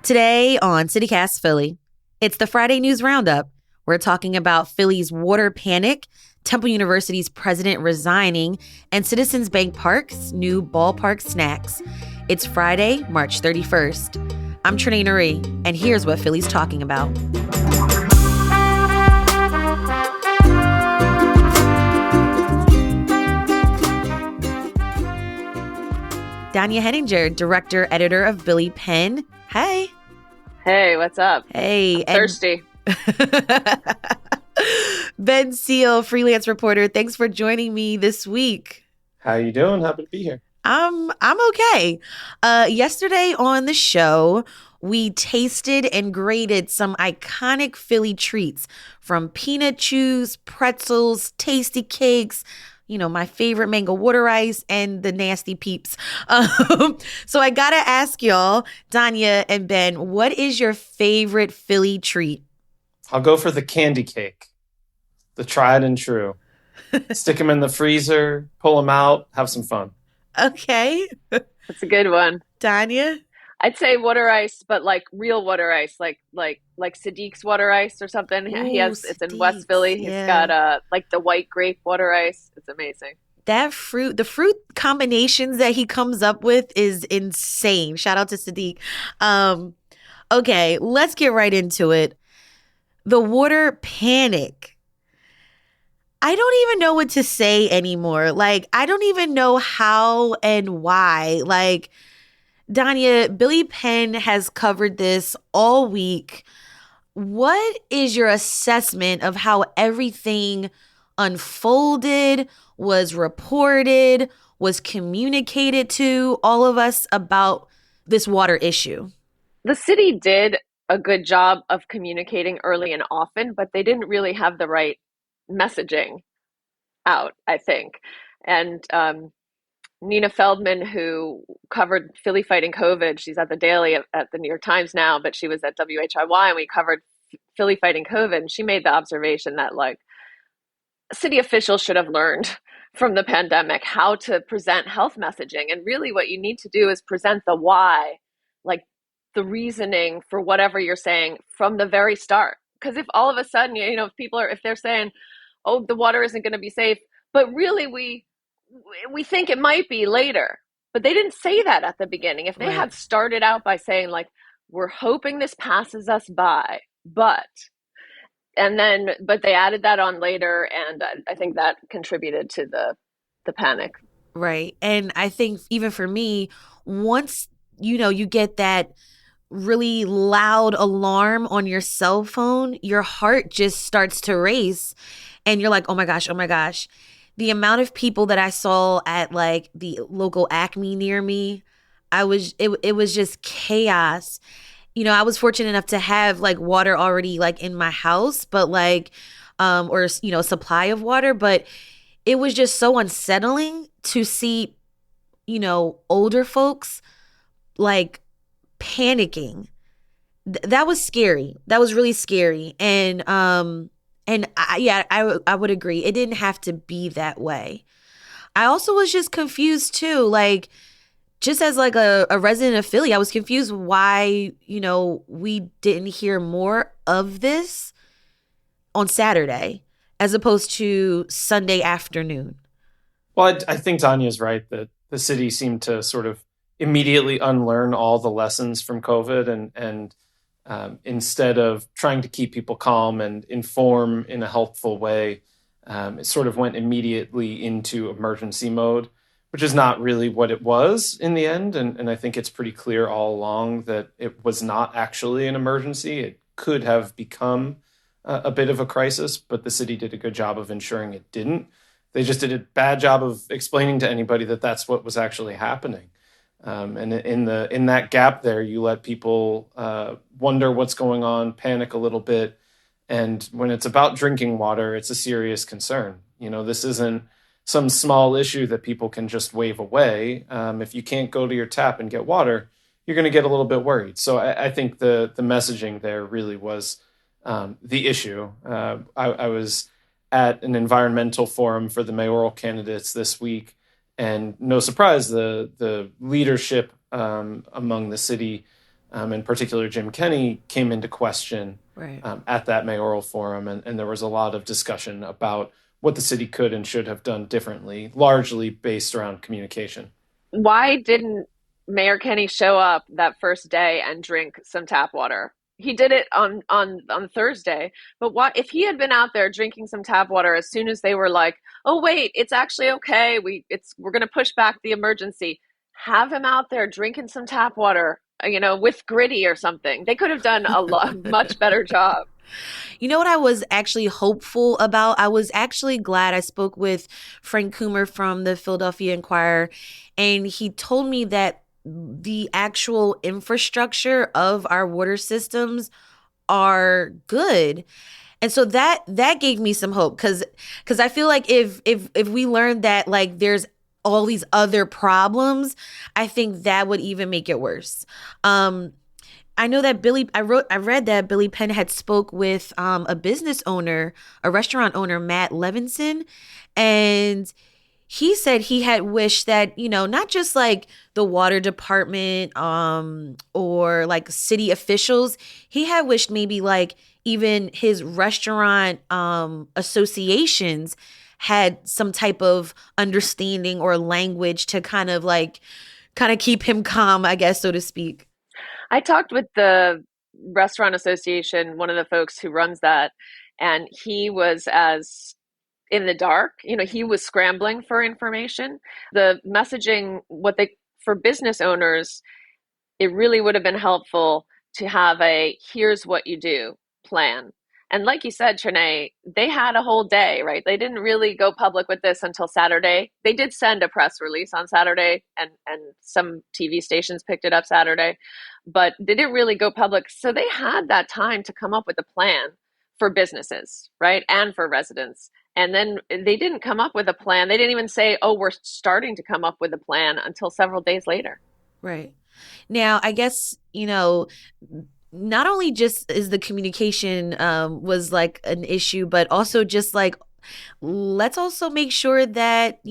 Today on CityCast Philly, it's the Friday News Roundup. We're talking about Philly's water panic, Temple University's president resigning, and Citizens Bank Park's new ballpark snacks. It's Friday, March 31st. I'm Trinae Nuri, and here's what Philly's talking about. Danya Henninger, director, editor of Billy Penn. Hey. Hey, what's up? Hey. I'm thirsty. Ben Seal, freelance reporter. Thanks for joining me this week. How you doing? Happy to be here. I'm okay. Yesterday on the show, we tasted and graded some iconic Philly treats, from peanut chews, pretzels, tasty cakes, my favorite mango water ice, and the nasty peeps. So I gotta ask y'all, Danya and Ben, what is your favorite Philly treat? I'll go for the candy cake, the tried and true. Stick them in the freezer, pull them out, have some fun. Okay. That's a good one. Danya? I'd say water ice, but like real water ice, like Sadiq's water ice or something. It's in West Philly. He's got like the white grape water ice. It's amazing. The fruit combinations that he comes up with is insane. Shout out to Sadiq. Okay, let's get right into it. The water panic. I don't even know what to say anymore. I don't even know how and why. Danya, Billy Penn has covered this all week. What is your assessment of how everything unfolded, was reported, was communicated to all of us about this water issue? The city did a good job of communicating early and often, but they didn't really have the right messaging out, I think. And Nina Feldman, who covered Philly fighting COVID, she's at the Daily at the New York Times now, but she was at WHIY and we covered Philly fighting COVID. And she made the observation that city officials should have learned from the pandemic how to present health messaging. And really what you need to do is present the why, the reasoning for whatever you're saying from the very start. Because if all of a sudden, if they're saying, oh, the water isn't going to be safe, but really we think it might be later, but they didn't say that at the beginning. If they had started out by saying we're hoping this passes us by, but they added that on later, and I think that contributed to the panic. Right. And I think even for me, once you get that really loud alarm on your cell phone, your heart just starts to race and you're like, oh my gosh. The amount of people that I saw at the local Acme near me, it was just chaos. I was fortunate enough to have water already in my house, but supply of water, but it was just so unsettling to see, older folks panicking. That was scary. That was really scary. And I would agree. It didn't have to be that way. I also was just confused too. Just as a resident of Philly, I was confused why, we didn't hear more of this on Saturday as opposed to Sunday afternoon. Well, I think Tanya's right that the city seemed to sort of immediately unlearn all the lessons from COVID and instead of trying to keep people calm and inform in a helpful way, it sort of went immediately into emergency mode, which is not really what it was in the end. And I think it's pretty clear all along that it was not actually an emergency. It could have become a bit of a crisis, but the city did a good job of ensuring it didn't. They just did a bad job of explaining to anybody that that's what was actually happening. And in that gap there, you let people wonder what's going on, panic a little bit. And when it's about drinking water, it's a serious concern. This isn't some small issue that people can just wave away. If you can't go to your tap and get water, you're going to get a little bit worried. So I think the messaging there really was the issue. I was at an environmental forum for the mayoral candidates this week, and no surprise, the leadership among the city in particular Jim Kenney, came into question Right. at that mayoral forum. And there was a lot of discussion about what the city could and should have done differently, largely based around communication. Why didn't Mayor Kenny show up that first day and drink some tap water? He did it on Thursday, but why if he had been out there drinking some tap water as soon as they were like, "Oh wait, it's actually okay. We're going to push back the emergency." Have him out there drinking some tap water, with Gritty or something. They could have done a much better job. You know what I was actually hopeful about? I was actually glad I spoke with Frank Coomer from the Philadelphia Inquirer, and he told me that the actual infrastructure of our water systems are good. And so that gave me some hope cuz I feel like if we learned that like there's all these other problems, I think that would even make it worse. I know that I read that Billy Penn had spoke with a business owner, a restaurant owner, Matt Levinson, and he said he had wished that, not just like the water department or like city officials, he had wished maybe like even his restaurant associations had some type of understanding or language to kind of keep him calm, I guess, so to speak. I talked with the restaurant association, one of the folks who runs that, and he was as in the dark. He was scrambling for information. The messaging, what they for business owners, it really would have been helpful to have a here's what you do plan. And like you said, Trinae, they had a whole day, right? They didn't really go public with this until Saturday. They did send a press release on Saturday, and some TV stations picked it up Saturday, but they didn't really go public. So they had that time to come up with a plan for businesses, right? And for residents. And then they didn't come up with a plan. They didn't even say, oh, we're starting to come up with a plan until several days later. Right. Now, I guess, not only just is the communication was like an issue, but also just like let's also make sure that,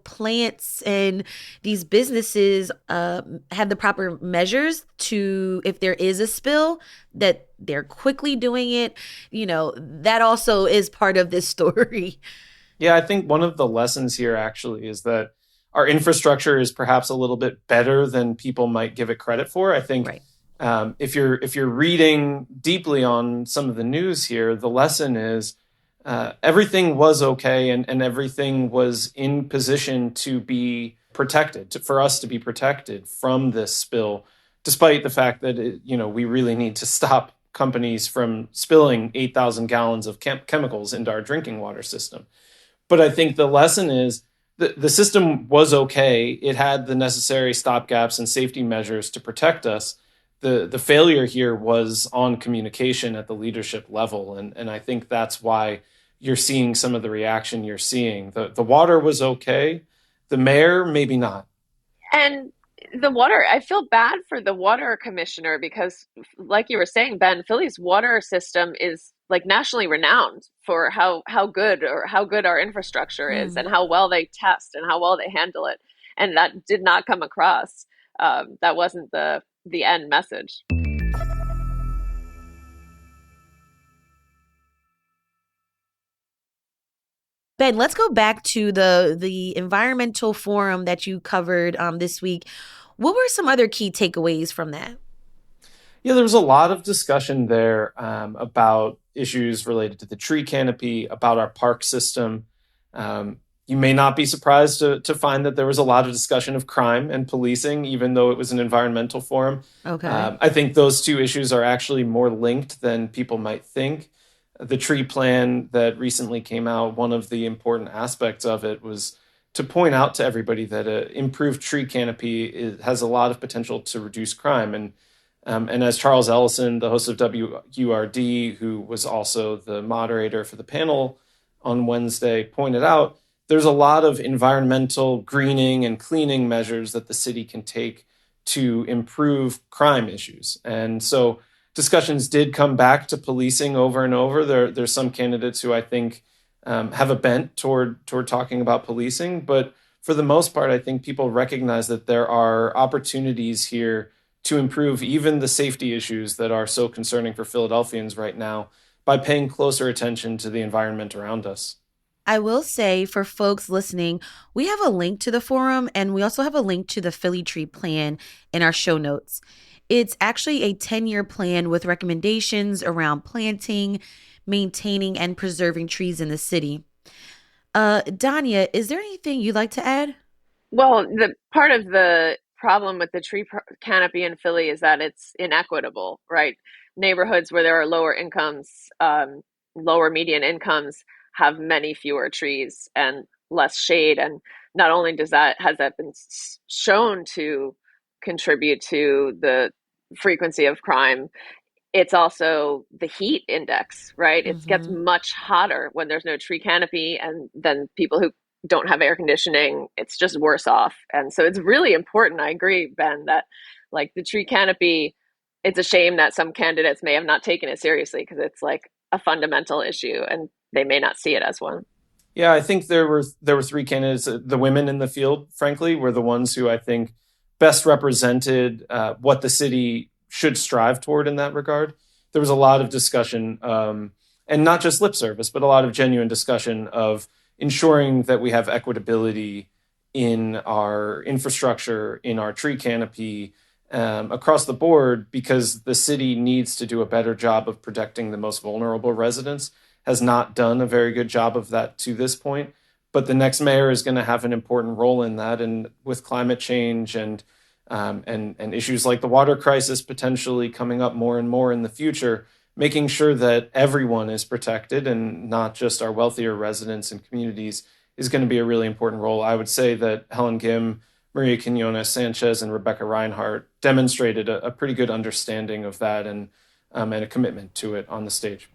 plants and these businesses have the proper measures to, if there is a spill, that they're quickly doing it. That also is part of this story. Yeah, I think one of the lessons here actually is that our infrastructure is perhaps a little bit better than people might give it credit for. I think Right. if you're reading deeply on some of the news here, the lesson is everything was okay, and everything was in position to be protected, for us to be protected from this spill, despite the fact that we really need to stop companies from spilling 8,000 gallons of chemicals into our drinking water system. But I think the lesson is the system was okay. It had the necessary stopgaps and safety measures to protect us. The failure here was on communication at the leadership level. And I think that's why you're seeing some of the reaction you're seeing. The water was okay. The mayor, maybe not. And the water, I feel bad for the water commissioner because, like you were saying, Ben, Philly's water system is like nationally renowned for how good our infrastructure is Mm. and how well they test and how well they handle it. And that did not come across. That wasn't the end message. Ben, let's go back to the environmental forum that you covered this week. What were some other key takeaways from that? Yeah, there was a lot of discussion there about issues related to the tree canopy, about our park system. You may not be surprised to find that there was a lot of discussion of crime and policing, even though it was an environmental forum. Okay. I think those two issues are actually more linked than people might think. The tree plan that recently came out, one of the important aspects of it was to point out to everybody that an improved tree canopy has a lot of potential to reduce crime. And as Charles Ellison, the host of WURD, who was also the moderator for the panel on Wednesday, pointed out, there's a lot of environmental greening and cleaning measures that the city can take to improve crime issues. And so discussions did come back to policing over and over. There's some candidates who I think have a bent toward talking about policing, but for the most part, I think people recognize that there are opportunities here to improve even the safety issues that are so concerning for Philadelphians right now by paying closer attention to the environment around us. I will say for folks listening, we have a link to the forum and we also have a link to the Philly Tree Plan in our show notes. It's actually a 10-year plan with recommendations around planting, maintaining, and preserving trees in the city. Danya, is there anything you'd like to add? Well, the part of the problem with the canopy in Philly is that it's inequitable, right? Neighborhoods where there are lower incomes, lower median incomes, have many fewer trees and less shade. And not only has that been shown to contribute to the frequency of crime, it's also the heat index, right? It gets Hmm. much hotter when there's no tree canopy, and then people who don't have air conditioning, it's just worse off. And so it's really important. I agree, Ben, that like the tree canopy, it's a shame that some candidates may have not taken it seriously because it's like a fundamental issue and they may not see it as one. Yeah, I think there were three candidates. The women in the field, frankly, were the ones who I think best represented what the city should strive toward in that regard. There was a lot of discussion, and not just lip service, but a lot of genuine discussion of ensuring that we have equitability in our infrastructure, in our tree canopy, across the board, because the city needs to do a better job of protecting the most vulnerable residents, has not done a very good job of that to this point. But the next mayor is going to have an important role in that, and with climate change and issues like the water crisis potentially coming up more and more in the future, making sure that everyone is protected and not just our wealthier residents and communities is going to be a really important role. I would say that Helen Kim, Maria Quinones Sanchez, and Rebecca Reinhart demonstrated a pretty good understanding of that and a commitment to it on the stage.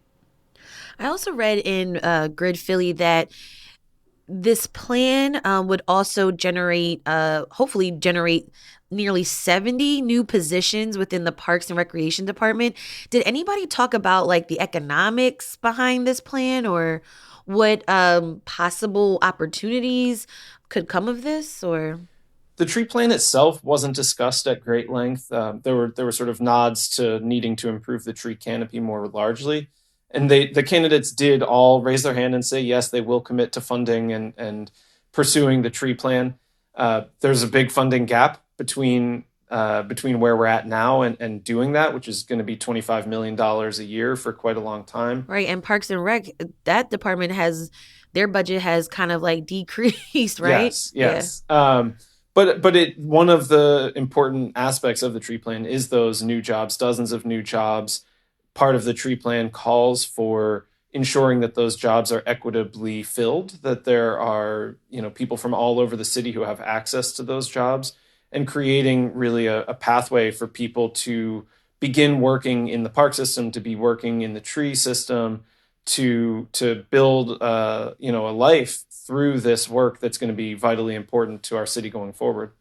I also read in Grid Philly that this plan would also hopefully generate nearly 70 new positions within the Parks and Recreation Department. Did anybody talk about like the economics behind this plan or what possible opportunities could come of this or? The tree plan itself wasn't discussed at great length. There were sort of nods to needing to improve the tree canopy more largely, and the candidates did all raise their hand and say yes, they will commit to funding and pursuing the tree plan. There's a big funding gap between where we're at now and doing that, which is going to be $25 million a year for quite a long time. Right. And Parks and Rec, that department has their budget has kind of like decreased, right? Yes, Yeah. yes. But one of the important aspects of the tree plan is those new jobs, dozens of new jobs. Part of the tree plan calls for ensuring that those jobs are equitably filled, that there are, people from all over the city who have access to those jobs, and creating really a pathway for people to begin working in the park system, to be working in the tree system, to build a life through this work that's going to be vitally important to our city going forward.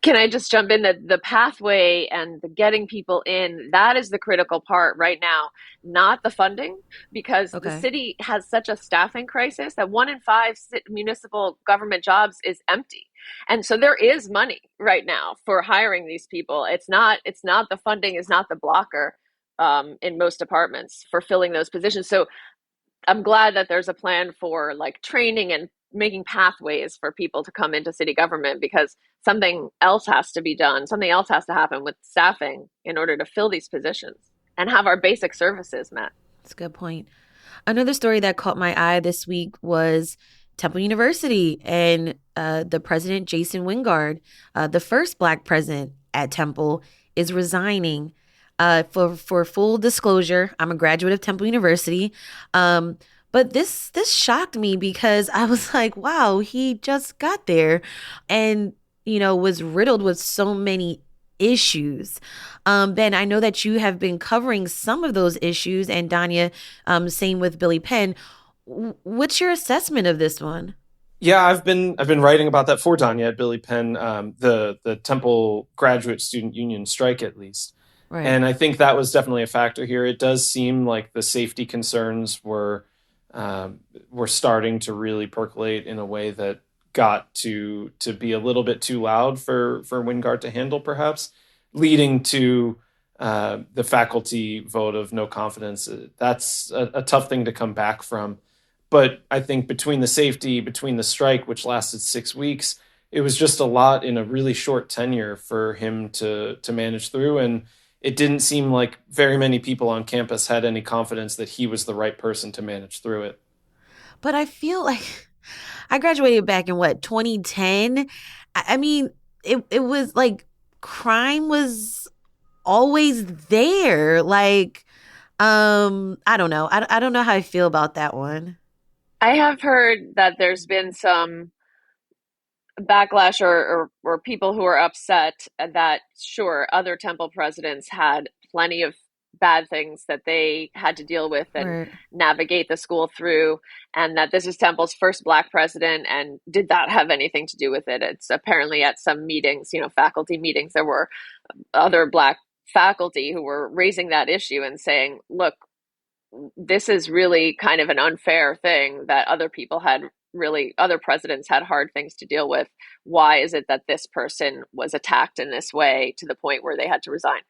Can I just jump in that the pathway and the getting people in, that is the critical part right now, not the funding, because the Okay. city has such a staffing crisis that 1 in 5 municipal government jobs is empty. And so there is money right now for hiring these people. It's not the funding is not the blocker in most departments for filling those positions. So I'm glad that there's a plan for like training and making pathways for people to come into city government because something else has to be done. Something else has to happen with staffing in order to fill these positions and have our basic services met. That's a good point. Another story that caught my eye this week was Temple University and the president, Jason Wingard, the first Black president at Temple, is resigning. For full disclosure, I'm a graduate of Temple University. But this shocked me because I was like, wow, he just got there and, was riddled with so many issues. Ben, I know that you have been covering some of those issues, and Danya, same with Billy Penn. What's your assessment of this one? Yeah, I've been writing about that for Tanya at Billy Penn, the Temple Graduate Student Union strike at least, Right. and I think that was definitely a factor here. It does seem like the safety concerns were starting to really percolate in a way that got to be a little bit too loud for Wingard to handle, perhaps. leading to the faculty vote of no confidence. That's a tough thing to come back from. But I think between the safety, between the strike, which lasted 6 weeks, it was just a lot in a really short tenure for him to manage through. And it didn't seem like very many people on campus had any confidence that he was the right person to manage through it. But I feel like I graduated back in what, 2010? I mean, it was like crime was always there. Like, I don't know. I don't know how I feel about that one. I have heard that there's been some backlash or people who are upset that sure, other temple presidents had plenty of bad things that they had to deal with and Right. navigate the school through, and that this is Temple's first black president, and did that have anything to do with it? It's apparently at some meetings, faculty meetings, there were other black faculty who were raising that issue and saying, look, this is really kind of an unfair thing that other presidents had hard things to deal with. Why is it that this person was attacked in this way to the point where they had to resign?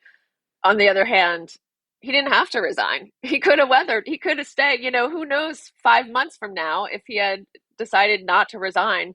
On the other hand, he didn't have to resign. He could have stayed. Who knows, 5 months from now, if he had decided not to resign,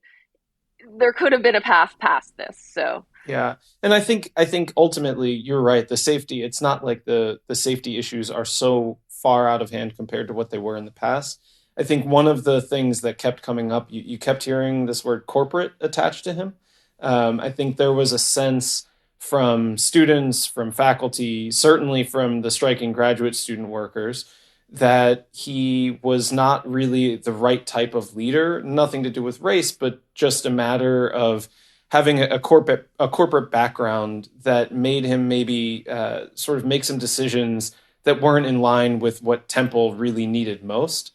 there could have been a path past this. So Yeah. And I think ultimately you're right. The safety, it's not like the safety issues are so far out of hand compared to what they were in the past. I think one of the things that kept coming up, you kept hearing this word corporate attached to him. I think there was a sense from students, from faculty, certainly from the striking graduate student workers, that he was not really the right type of leader. Nothing to do with race, but just a matter of having a corporate background that made him maybe sort of make some decisions that weren't in line with what Temple really needed most,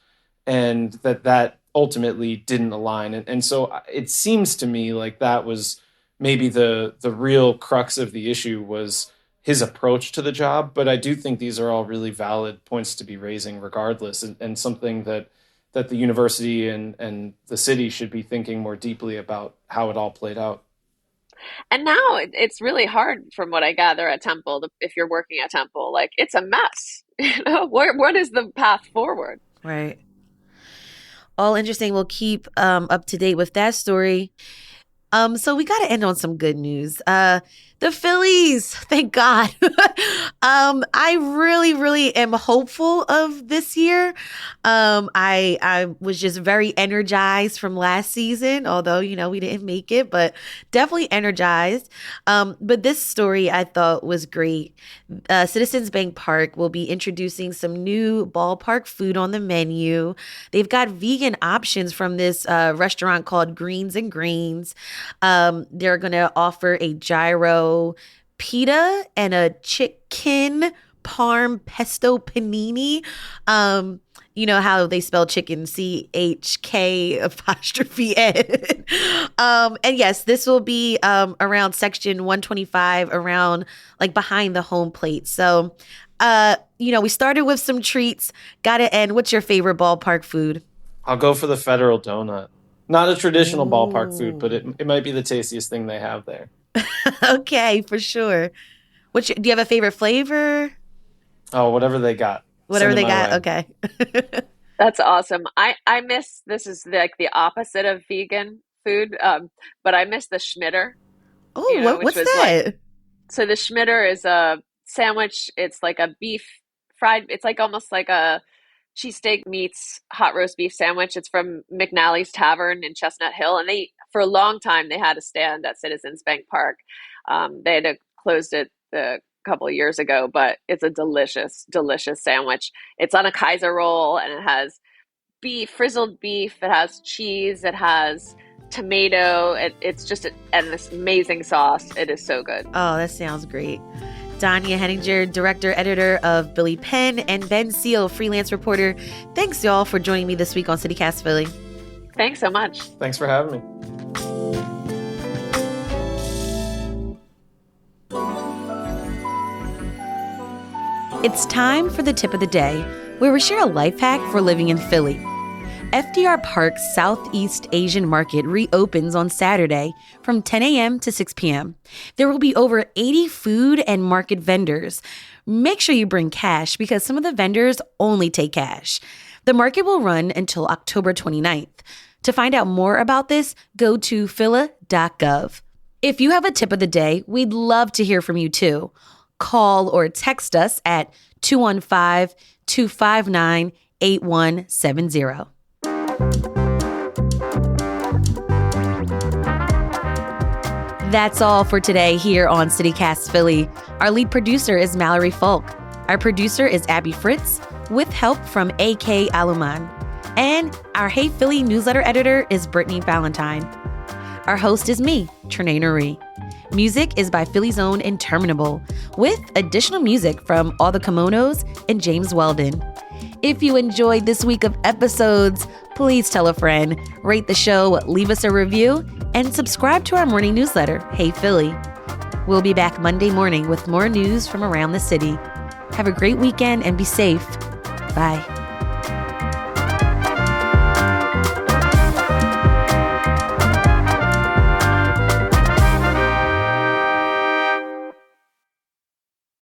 and that ultimately didn't align. And so it seems to me like that was maybe the real crux of the issue was his approach to the job. But I do think these are all really valid points to be raising regardless, and something that the university and the city should be thinking more deeply about how it all played out. and now it's really hard from what I gather at Temple. If you're working at Temple, like it's a mess. What is the path forward? Right. All interesting. We'll keep up to date with that story. So we got to end on some good news. The Phillies, thank God. I really, really am hopeful of this year. I was just very energized from last season, although we didn't make it, but definitely energized. But this story I thought was great. Citizens Bank Park will be introducing some new ballpark food on the menu. They've got vegan options from this restaurant called Greens and Greens. They're going to offer a gyro pita and a chicken parm pesto panini. You know how they spell chicken, CHK apostrophe N. And yes, this will be around section 125, around like behind the home plate. So, we started with some treats. Gotta end. What's your favorite ballpark food? I'll go for the federal donut. Not a traditional ballpark food, but Ooh. it might be the tastiest thing they have there. Okay, for sure. Do you have a favorite flavor? Oh, whatever they got, send Whatever it they my got. way. Okay. That's awesome. I miss, this is like the opposite of vegan food, but I miss the Schmitter, Oh, which what's was like, that? so the Schmitter is a sandwich. It's like a beef fried, it's like almost like a cheesesteak meets hot roast beef sandwich. It's from McNally's Tavern in Chestnut Hill, and they for a long time they had a stand at Citizens Bank Park. They had closed it a couple of years ago, but it's a delicious, delicious sandwich. It's on a Kaiser roll, and it has beef, frizzled beef. It has cheese. It has tomato. It's just and this amazing sauce. It is so good. Oh, that sounds great. Danya Henninger, director, editor of Billy Penn, and Ben Seal, freelance reporter. Thanks, y'all, for joining me this week on CityCast Philly. Thanks so much. Thanks for having me. It's time for the tip of the day, where we share a life hack for living in Philly. FDR Park's Southeast Asian Market reopens on Saturday from 10 a.m. to 6 p.m. There will be over 80 food and market vendors. Make sure you bring cash because some of the vendors only take cash. The market will run until October 29th. To find out more about this, go to phila.gov. If you have a tip of the day, we'd love to hear from you too. Call or text us at 215-259-8170. That's all for today here on CityCast Philly. Our lead producer is Mallory Falk. Our producer is Abby Fritz, with help from A.K. Aluman. And our Hey Philly newsletter editor is Brittany Valentine. Our host is me, Trenae Nuri. Music is by Philly's own Interminable, with additional music from All the Kimonos and James Weldon. If you enjoyed this week of episodes, please tell a friend, rate the show, leave us a review, and subscribe to our morning newsletter, Hey Philly. We'll be back Monday morning with more news from around the city. Have a great weekend and be safe. Bye.